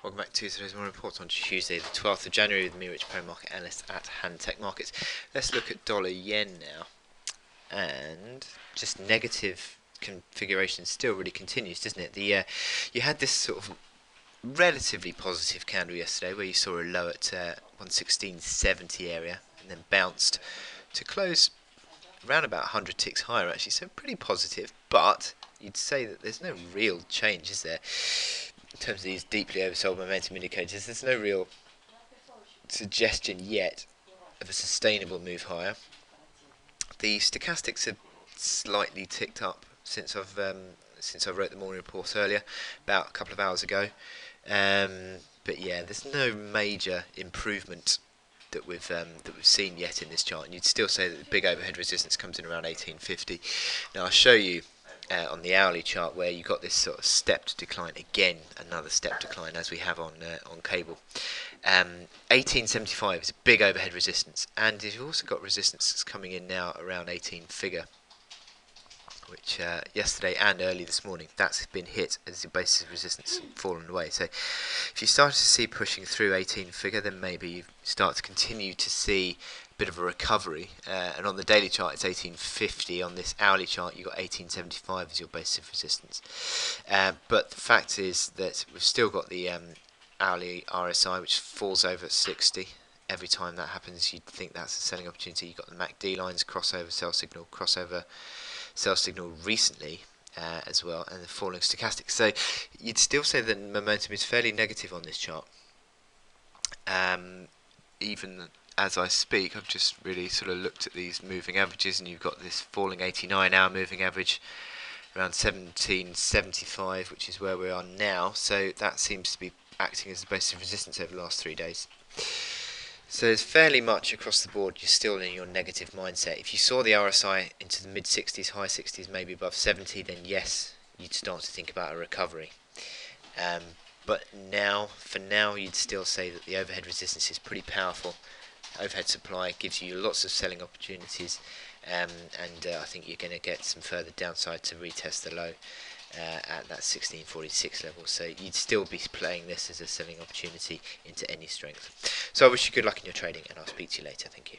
Welcome back to today's morning report on Tuesday the 12th of January with me, Rich Pro, market analyst at Hand Tech Markets. Let's look at dollar yen now, and just negative configuration still really continues, doesn't it? You had this sort of relatively positive candle yesterday where you saw a low at 116.70 area and then bounced to close around about 100 ticks higher actually, so pretty positive, but you'd say that there's no real change, is there? In terms of these deeply oversold momentum indicators, there's no real suggestion yet of a sustainable move higher. The stochastics have slightly ticked up since I wrote the morning report earlier, about a couple of hours ago. But yeah, there's no major improvement that we've seen yet in this chart, and you'd still say that the big overhead resistance comes in around 1850. Now I'll show you on the hourly chart where you got this sort of stepped decline again, another step decline as we have on cable. 1875 is a big overhead resistance, and you've also got resistance that's coming in now around 18 figure, which yesterday and early this morning that's been hit as the basis of resistance and fallen away. So if you start to see pushing through 18 figure, then maybe you start to continue to see a bit of a recovery, and on the daily chart it's 1850. On this hourly chart you've got 1875 as your basis of resistance, but the fact is that we've still got the hourly RSI which falls over at 60. Every time that happens you'd think that's a selling opportunity. You've got the MACD lines, crossover sell signal, crossover sell signal recently as well, and the falling stochastic. So you'd still say that momentum is fairly negative on this chart. Even as I speak, I've just really sort of looked at these moving averages, and you've got this falling 89-hour moving average around 1775, which is where we are now. So that seems to be acting as the basis of resistance over the last 3 days. So it's fairly much across the board you're still in your negative mindset. If you saw the RSI into the mid-60s, high 60s, maybe above 70, then yes, you'd start to think about a recovery. But now, for now, you'd still say that the overhead resistance is pretty powerful. Overhead supply gives you lots of selling opportunities, and I think you're going to get some further downside to retest the low at that 1646 level. So you'd still be playing this as a selling opportunity into any strength. So I wish you good luck in your trading, and I'll speak to you later. Thank you.